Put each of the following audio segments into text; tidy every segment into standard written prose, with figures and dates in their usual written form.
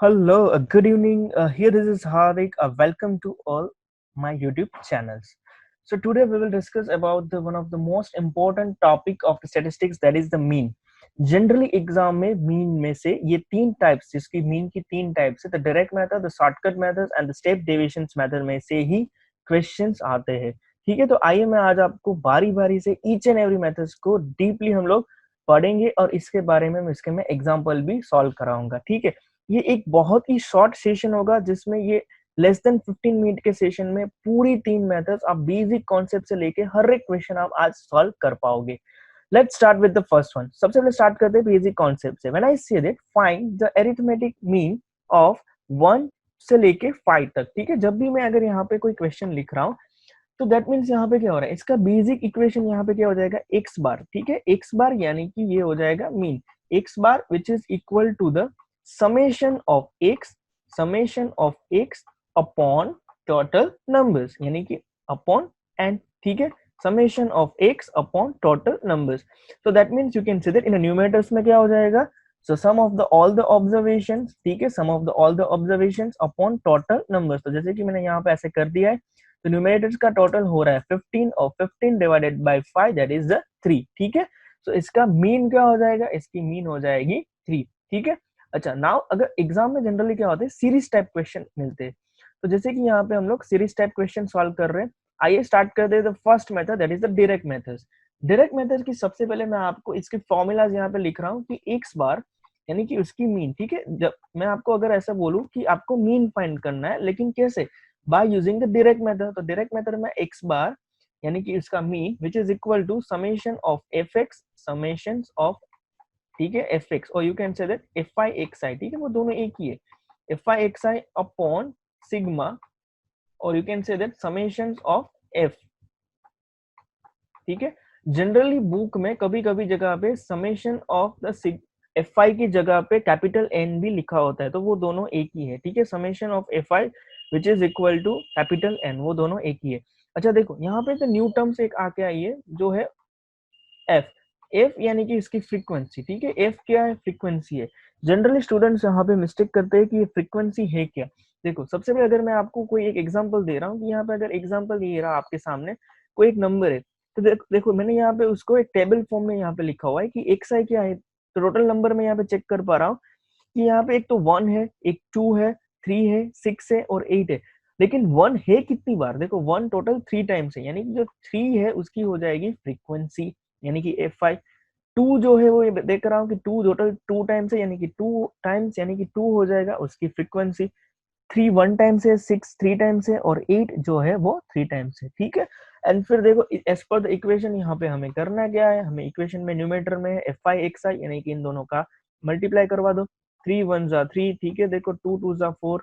Hello, good evening. Here this is Hardik. Welcome to all my YouTube channels. So today we will discuss about the one of the most important topic of the statistics, that is the mean. Generally exam में mean में से ये तीन types, जिसकी mean की तीन types है, the direct method, the shortcut method and the step deviations method में से ही क्वेश्चंस आते हैं। ठीक है, तो आइए मैं आज आपको बारी बारी से ईच एंड एवरी मेथड्स को डीपली हम लोग पढ़ेंगे और इसके बारे में इसके मैं एग्जाम्पल भी सॉल्व कराऊंगा। ठीक है, ये एक बहुत ही शॉर्ट सेशन होगा जिसमें ये लेस देन 15 मिनट के सेशन में पूरी तीन मेथड्स आप बेसिक कॉन्सेप्ट से लेके हर एक क्वेश्चन आप आज सॉल्व कर पाओगे। Let's start with the first one. सबसे पहले स्टार्ट करते हैं बेसिक कॉन्सेप्ट से। When I say that find the arithmetic mean of 1 से लेके 5 तक। ठीक है, जब भी मैं अगर यहाँ पे कोई क्वेश्चन लिख रहा हूँ तो दैट मीन्स यहाँ पे क्या हो रहा है, इसका बेसिक इक्वेशन यहाँ पे क्या हो जाएगा, एक्स बार। ठीक है, एक्स बार यानी कि ये हो जाएगा mean X bar which is equal to the summation of x upon total numbers, यानी कि अपॉन एन। ठीक है, summation of x upon total numbers. so that means you can say that in a numerators में क्या हो जाएगा, so sum of the all the observations। ठीक है, sum of the all the observations upon total numbers. तो जैसे कि मैंने यहाँ पे ऐसे कर दिया है, तो न्यूमरेटर्स का टोटल हो रहा है 15 और 15 divided by 5 that is the 3। ठीक है, so इसका मीन क्या हो जाएगा, इसकी मीन हो जाएगी 3। ठीक है, अच्छा नाउ अगर एग्जाम में जनरली क्या होता है, सीरीज टाइप क्वेश्चन मिलते हैं। तो जैसे कि यहाँ पे हम लोग सीरीज टाइप क्वेश्चन सॉल्व कर रहे हैं। आइए स्टार्ट कर दे the first method, that is the direct method. Direct method की सबसे पहले मैं आपको इसके फॉर्मूलाज यहाँ पे लिख रहा हूँ कि एक्स बार यानी कि उसकी मीन। ठीक है, जब मैं आपको अगर ऐसा बोलूँ कि आपको मीन फाइंड करना है, लेकिन कैसे, by using the direct method. तो डायरेक्ट मेथड में एक्स बार यानी कि इसका mean which is equal to summation of F X summation of, ठीक है, एफ एक्स, और you can say that F I X I. ठीक है, वो दोनों एक ही है, F I X I upon sigma, और you can say that summation of F. ठीक है, जनरली बुक में कभी कभी जगह पे summation of the F I की जगह पे कैपिटल एन भी लिखा होता है, तो वो दोनों एक ही है। ठीक है, summation of F I which is equal to capital N, वो दोनों एक ही है। अच्छा देखो यहाँ पे तो न्यू टर्म्स एक आके आई है जो है एफ। एफ यानी कि इसकी फ्रीक्वेंसी। ठीक है, एफ क्या है, फ्रीक्वेंसी है। जनरली स्टूडेंट्स यहाँ पे मिस्टेक करते हैं कि ये फ्रीक्वेंसी है क्या। देखो सबसे पहले अगर मैं आपको कोई एक एग्जांपल दे रहा हूँ कि यहाँ पे अगर एग्जांपल ये रहा आपके सामने, कोई एक नंबर है, तो देखो मैंने यहाँ पे उसको एक टेबल फॉर्म में यहाँ पे लिखा हुआ है कि एक्स आई क्या है। तो टोटल नंबर में यहाँ पे चेक कर पा रहा हूँ कि यहाँ पे एक तो 1 है, एक 2 है, 3 है, 6 है और 8 है। लेकिन 1 है कितनी बार, देखो 1 टोटल 3 टाइम्स है, यानी कि जो 3 है उसकी हो जाएगी फ्रीक्वेंसी, यानी कि एफ आई। 2 जो है वो ये देख रहा हूँ कि 2 टोटल 2 टाइम्स है, यानी कि 2 टाइम्स, यानी कि 2 हो जाएगा उसकी फ्रीक्वेंसी। 3 1 टाइम्स है, 6 3 टाइम्स है और 8 जो है वो 3 टाइम्स है। ठीक है, एंड फिर देखो एज पर द इक्वेशन यहाँ पे हमें करना क्या है, हमें इक्वेशन में न्यूमेरेटर में है एफ आई एक्स आई, यानी कि इन दोनों का मल्टीप्लाई करवा दो। 3 1 जा 3, ठीक है, देखो 2 2 जा 4,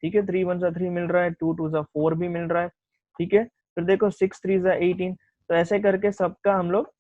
ठीक है, 3 1 जा 3 मिल रहा है, 2 2 जा 4 भी मिल रहा है। ठीक है, फिर देखो 6 3 जा 18, तो ऐसे करके सबका हम लोग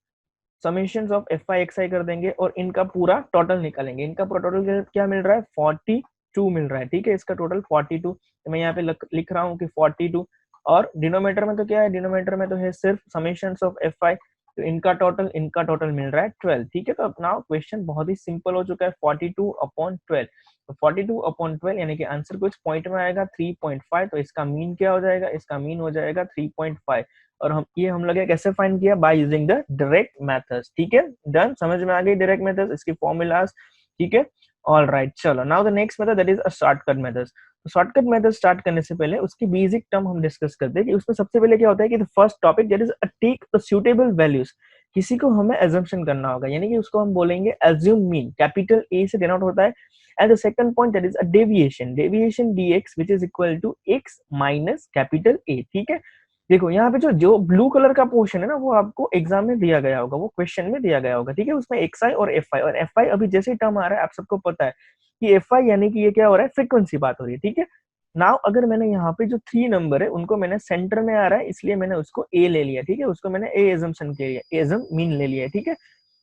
summation of F I X I कर देंगे और इनका पूरा टोटल निकालेंगे। इनका पूरा टोटल क्या मिल रहा है, 42 मिल रहा है। ठीक है, इसका टोटल 42, तो मैं यहाँ पे लिख रहा हूँ कि 42। और डिनोमीटर में तो क्या है, डिनोमीटर में तो है सिर्फ समेशन ऑफ एफ आई, तो इनका टोटल मिल रहा है 12। ठीक है, तो अब नाउ क्वेश्चन बहुत ही सिंपल हो चुका है, 42 अपॉन 12। तो 42 अपॉन 12 यानी कि आंसर कुछ पॉइंट में आएगा 3.5, तो इसका मीन क्या हो जाएगा, इसका मीन हो जाएगा 3.5। और हम लोग कैसे फाइंड किया, bye using the direct methods. ठीक है, डन, समझ में आ गई डायरेक्ट मेथड्स, इसकी फॉर्मूलाज। ठीक है, ऑल राइट, चलो now the next method that is a shortcut method. Shortcut method start करने से पहले उसकी बेसिक टर्म हम डिस्कस करते हैं कि उसमें सबसे पहले क्या होता है कि the first topic that is take the suitable values. किसी को हमें एजम्पशन करना होगा, यानी कि उसको हम बोलेंगे एज्यूम मीन, कैपिटल ए से डिनोट होता है। And the second point that is a deviation dx which is equal to x minus capital A। ठीक है, देखो यहाँ पे जो जो ब्लू कलर का पोर्शन है ना, वो आपको एग्जाम में दिया गया होगा, वो क्वेश्चन में दिया गया होगा। ठीक है, उसमें एक्स आई और एफ आई, और एफ आई अभी जैसे टर्म आ रहा है आप सबको पता है कि एफ आई यानी कि ये क्या हो रहा है, फ्रीक्वेंसी बात हो रही है। ठीक है, नाउ अगर मैंने यहाँ पे जो 3 नंबर है उनको मैंने सेंटर में आ रहा है इसलिए मैंने उसको ए ले लिया। ठीक है, उसको मैंने ए एजम्पशन के लिए एजम मीन ले लिया है। ठीक है,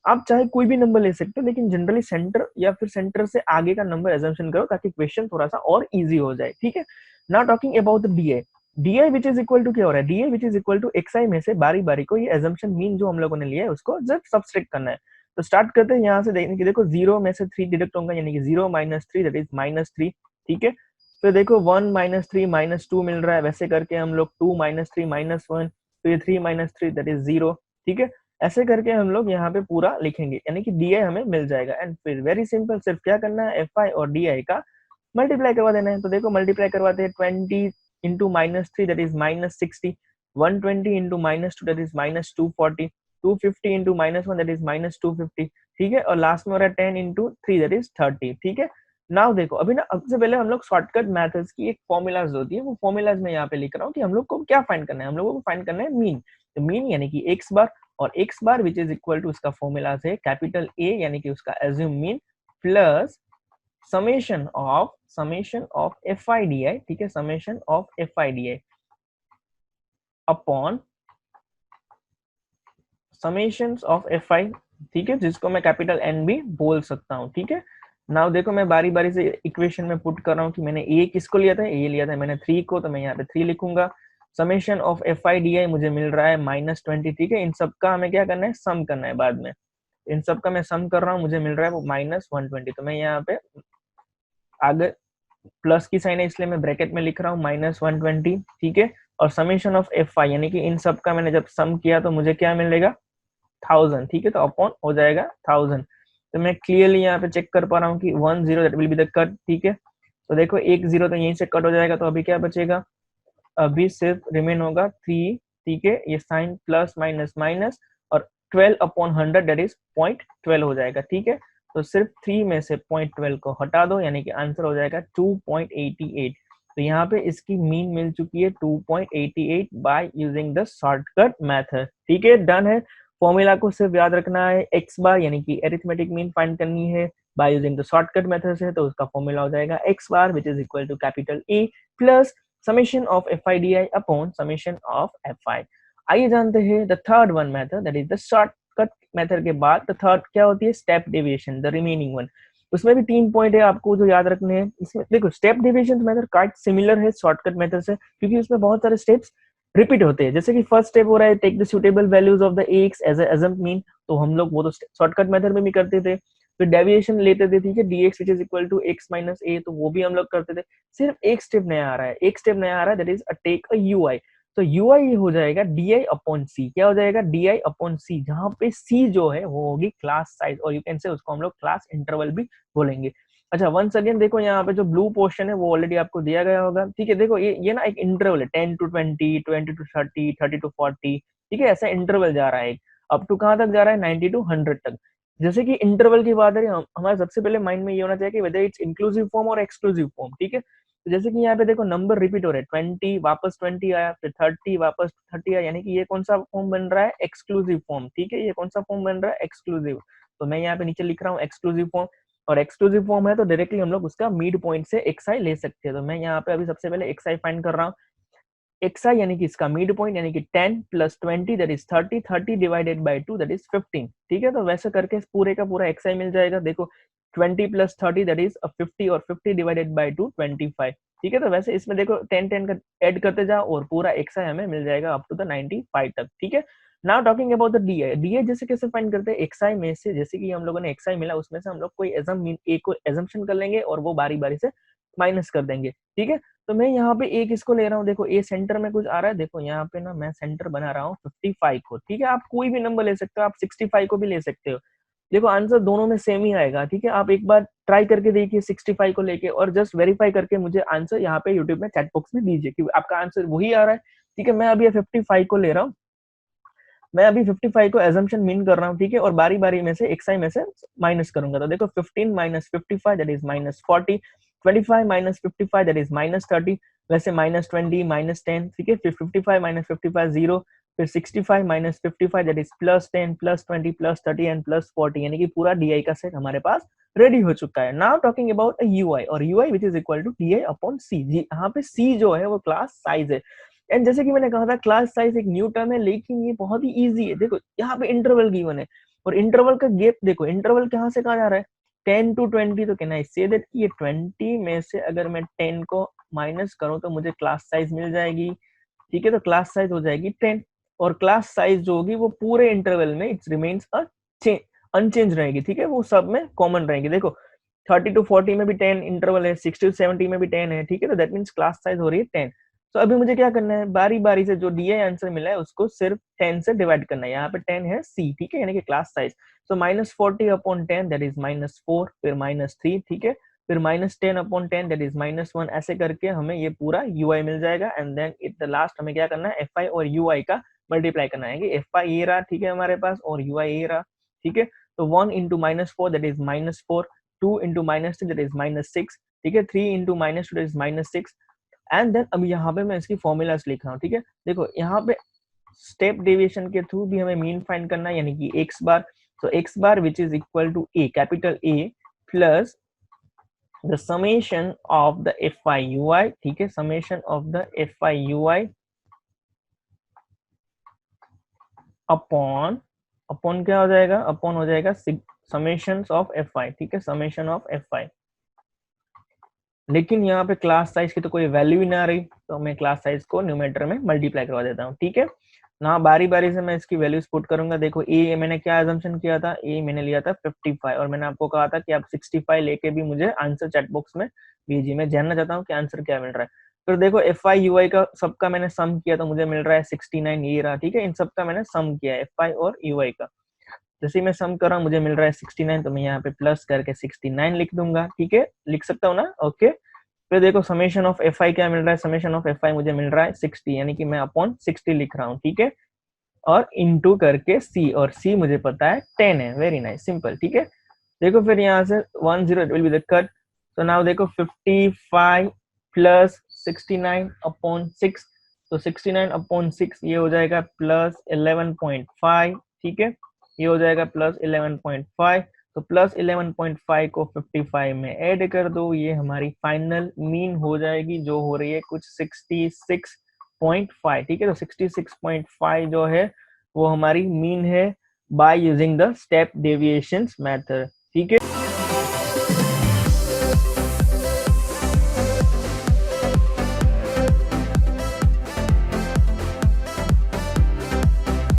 आप चाहे कोई भी नंबर ले सकते हो, लेकिन जनरली सेंटर या फिर सेंटर से आगे का नंबर एजम्पशन करो ताकि क्वेश्चन थोड़ा सा और इजी हो जाए। ठीक है, now talking about the D D which is equal to क्या हो रहा है, D which is equal to X I में से बारी बारी को ये एजम्पशन मीन जो हम लोगों ने लिया है उसको जब सब्सट्रैक्ट करना है। तो स्टार्ट करते हैं यहाँ से, देखने की देखो 0 में से 3 डिडक्ट होगा, यानी कि 0 - 3 दैट इज -3। ठीक है। फिर देखो 1 -3 -2 मिल रहा है, वैसे करके हम लोग 2 -3 -1, तो ये 3 -3 दैट इज 0। ठीक है, ऐसे करके हम लोग यहाँ पे पूरा लिखेंगे, यानी कि डी आई हमें मिल जाएगा। एंड फिर वेरी सिंपल, सिर्फ क्या करना है, एफ आई और डी आई का मल्टीप्लाई करवा देना है। तो देखो मल्टीप्लाई करवाते हैं, 20 into -3 that is -60, 120 into -2 that is -240, 250 into -1 that is -250। ठीक है, और लास्ट में हो रहा है 10 इंटू 3 दैट इज 30। ठीक है, नाउ देखो अभी ना, सबसे पहले हम लोग शॉर्टकट मेथड्स की एक फॉर्मूलाज होती है, वो फॉर्मूलाज में यहाँ पे लिख रहा हूँ कि हम लोग को क्या फाइंड करना है। हम लोगों को फाइंड करना है मीन। तो मीन यानी कि एक्स बार, और X bar which is equal to, उसका फॉर्मूला है कैपिटल ए यानी कि उसका assume mean, plus summation of F I D I. ठीक है, summation of F I D I upon summations of F I. ठीक है, जिसको मैं कैपिटल एन भी बोल सकता हूँ। ठीक है, नाउ देखो मैं बारी बारी से इक्वेशन में पुट कर रहा हूँ कि मैंने ए किसको लिया था, ए लिया था मैंने 3 को, तो मैं यहाँ पे 3 लिखूंगा। Summation of F I D आई मुझे मिल रहा है -20। ठीक है, इन सब का हमें क्या करना है, सम करना है बाद में। इन सब का मैं सम कर रहा हूँ, मुझे मिल रहा है वो -120। तो मैं यहाँ पे आगे प्लस की साइन है, इसलिए मैं ब्रैकेट में लिख रहा हूँ -120। ठीक है, और समेशन ऑफ एफ आई यानी कि इन सब का मैंने जब सम किया तो मुझे क्या मिलेगा, 1000। ठीक है, तो अपॉन हो जाएगा 1000। तो मैं क्लियरली यहाँ पे चेक कर पा रहा हूँ कि 1 0 that will be the cut. ठीक है, तो देखो 1 0 तो यहीं से कट हो जाएगा, तो अभी क्या बचेगा, अभी सिर्फ रिमेन होगा 3। ठीक है, ये साइन प्लस माइनस माइनस, और 12 अपॉन 100 दैट इज 0.12 हो जाएगा। ठीक है, तो सिर्फ 3 में से 0.12 को हटा दो, यानी कि आंसर हो जाएगा 2.88। तो यहाँ पे इसकी मीन मिल चुकी है 2.88 bye using the shortcut method. ठीक है, डन है। फॉर्मूला को सिर्फ याद रखना है, एक्स बार यानी कि एरिथमेटिक मीन फाइंड करनी है by using the shortcut method से, तो उसका फॉर्मूला हो जाएगा X bar which is equal to capital A plus summation of fi di upon summation of fi। आइए जानते हैं the third one method, that is the shortcut method के बाद द थर्ड क्या होती है, step deviation, the remaining one. उसमें भी 3 पॉइंट है आपको जो याद रखने हैं। इसमें देखो स्टेप डेविएशन मेथड काफी सिमिलर है शॉर्टकट मेथड से, क्योंकि उसमें बहुत सारे स्टेप्स रिपीट होते हैं। जैसे कि फर्स्ट स्टेप हो रहा है, take the suitable values of the X as assumed mean, तो हम लोग वो तो शॉर्टकट मेथड में भी करते थे। फिर डेविएशन लेते थे, ठीक है, dx which is equal to x minus a, तो वो भी हम लोग करते थे। सिर्फ एक स्टेप नया आ रहा है, एक स्टेप नया आ रहा है, that is take a UI. तो यूआई ये हो जाएगा डी अपॉन सी। क्या हो जाएगा, डी अपॉन सी, जहां पे सी जो है वो होगी क्लास साइज, और यू कैन से उसको हम लोग क्लास इंटरवल भी बोलेंगे। अच्छा, वंस अगेन देखो यहाँ पे जो ब्लू पोर्शन है वो ऑलरेडी आपको दिया गया होगा। ठीक है, देखो ये ना एक इंटरवल है, 10 to 20, 20 to 30, 30 to 40। ठीक है, ऐसा इंटरवल जा रहा है, अप टू कहाँ तक जा रहा है, 90 to 100 तक। जैसे कि इंटरवल की बात है, हमारे सबसे पहले माइंड में ये होना चाहिए कि वेदर इट्स इंक्लूसिव फॉर्म और एक्सक्लूसिव फॉर्म। ठीक है, तो जैसे कि यहाँ पे देखो नंबर रिपीट हो रहे हैं, 20 वापस 20 आया, फिर 30 वापस 30 आया, यानी कि ये कौन सा फॉर्म बन रहा है, एक्सक्लूसिव फॉर्म। ठीक है, ये कौन सा फॉर्म बन रहा है, एक्सक्लूसिव। तो मैं यहाँ पे नीचे लिख रहा हूँ एक्सक्लूसिव फॉर्म, और एक्सक्लूसिव फॉर्म है तो डायरेक्टली हम लोग उसका मिड पॉइंट से एक्स आई ले सकते हैं। तो मैं यहाँ पे अभी सबसे पहले एक्स आई फाइंड कर रहा हूँ। एक्स आई यानी कि इसका मिड पॉइंट, यानी कि 10 plus 20 that is 30, 30 divided by 2 that is 15। ठीक है, तो वैसे करके पूरे का पूरा एक्स आई मिल जाएगा। देखो 20 प्लस 30 दैट इज 50, और 50 डिवाइडेड बाय 2 25। ठीक है, तो वैसे इसमें देखो 10 10 का ऐड करते जाओ और पूरा एक्स आई हमें मिल जाएगा अप टू द 95 तक। ठीक है, now talking about the D I. D आई जैसे कैसे फाइंड करते हैं, एक्स आई में से, जैसे कि हम लोगों ने एक्स आई मिला उसमें से हम लोग कोई ए को एजम्पशन कर लेंगे और वो बारी बारी से माइनस कर देंगे। ठीक है, तो मैं यहाँ पे ए किसको ले रहा हूँ, देखो ए सेंटर में कुछ आ रहा है, देखो यहाँ पे ना मैं सेंटर बना रहा हूँ 55 को। ठीक है, आप कोई भी नंबर ले सकते हो, आप 65 को भी ले सकते हो। देखो आंसर दोनों में सेम ही आएगा। ठीक है, आप एक बार ट्राई करके देखिए 65 को लेके, और जस्ट वेरीफाई करके मुझे आंसर यहाँ पे यूट्यूब में चैट बॉक्स में दीजिए कि आपका आंसर वही आ रहा है। ठीक है, मैं अभी 55 को ले रहा हूँ, मैं अभी 55 को एजम्पशन मीन कर रहा हूँ। ठीक है, और बारी बारी में से एक्स आई में से माइनस करूंगा। तो देखो 15 minus 55 that is -40, 25 minus 55 that is -30, वैसे -20 -10। ठीक है, फिर 55 माइनस 55 0, फिर 65 माइनस 55 दैट इज +10 +20 +30 एंड +40, यानी कि पूरा डी का सेट हमारे पास रेडी हो चुका है। Now talking about U I, और U I which is equal to D upon C. जी, यहाँ पे सी जो है वो क्लास साइज है। एंड जैसे कि मैंने कहा था क्लास साइज एक न्यू टर्म है, लेकिन ये बहुत ही इजी है। देखो यहाँ पे इंटरवल गिवन है, और इंटरवल का गैप देखो, इंटरवल कहाँ से कहाँ जा रहा है, 10 to 20। तो कहना इससे दैट ये 20 में से अगर मैं 10 को माइनस करूं तो मुझे क्लास साइज मिल जाएगी। ठीक है, तो क्लास साइज हो जाएगी 10, और क्लास साइज जो होगी वो पूरे इंटरवल में इट्स रिमेन्स अनचेंज रहेगी। ठीक है, वो सब में कॉमन रहेगी। देखो 30 to 40 में भी 10 इंटरवल है, 60 to 70 में भी 10 है, ठीक है। तो दैट मीन्स क्लास साइज हो रही है 10। तो अभी मुझे क्या करना है, बारी बारी से जो दिया आंसर मिला है उसको सिर्फ 10 से डिवाइड करना है। यहाँ पे 10 है सी, ठीक है, यानी कि class size. So -40 upon 10 that is -4, फिर -3, ठीक है, फिर -10 अपॉन 10 दैट इज -1। ऐसे करके हमें ये पूरा ui मिल जाएगा। And then it the last हमें क्या करना है, fi और ui का मल्टीप्लाई करना है। fi ये रहा, ठीक है, हमारे पास, और ui ये रहा, ठीक है। तो 1 into -4 that is -4, 2 into -3 that is -6, ठीक है, 3 into -2 that is -6। And then अब यहाँ पे मैं इसकी फॉर्मूलाज लिख रहा हूँ, ठीक है। देखो यहाँ पे स्टेप डेविएशन के थ्रू भी हमें मीन फाइंड करना है, यानी कि एक्स बार। तो X bar which is equal to A, capital A, plus the summation of the fi ui, ठीक है, summation of the fi ui upon, upon क्या हो जाएगा, अपॉन हो जाएगा समेशन ऑफ fi, ठीक है, समेशन ऑफ fi। लेकिन यहाँ पे क्लास साइज की तो कोई वैल्यू ही ना रही, तो मैं क्लास साइज को न्यूमरेटर में मल्टीप्लाई करवा देता हूँ, ठीक है ना। बारी बारी से मैं इसकी वैल्यूज पुट करूंगा। देखो ए मैंने क्या अजम्पशन किया था, ए मैंने लिया था 55, और मैंने आपको कहा था कि आप 65 लेके भी मुझे आंसर चैट बॉक्स में भेजिए, मैं जानना चाहता हूँ कि आंसर क्या मिल रहा है। फिर देखो fi ui का सबका मैंने सम किया तो मुझे मिल रहा है 69, ये रहा, ठीक है। इन सबका मैंने सम किया है fi और ui का। जैसे मैं सम कर रहा हूँ मुझे मिल रहा है 69, तो मैं यहाँ पे प्लस करके 69 लिख दूंगा, ठीक है, लिख सकता हूँ ना, ओके। फिर देखो समेशन ऑफ fi क्या मिल रहा है, समेशन ऑफ fi मुझे मिल रहा है 60, यानी कि मैं अपॉन 60 लिख रहा हूँ, ठीक है, और इनटू करके c, और c मुझे पता है 10 है। वेरी नाइस, सिंपल, ठीक है। देखो फिर यहाँ से 10 it will be the cut. तो नाउ देखो 55 प्लस 69 अपॉन 6, तो 69 अपॉन 6 ये हो जाएगा प्लस 11.5, ठीक है, ये हो जाएगा प्लस 11.5। तो प्लस 11.5 को 55 में ऐड कर दो, ये हमारी फाइनल मीन हो जाएगी, जो हो रही है कुछ 66.5, ठीक है। तो 66.5 जो है वो हमारी मीन है by using the step deviations method, ठीक है।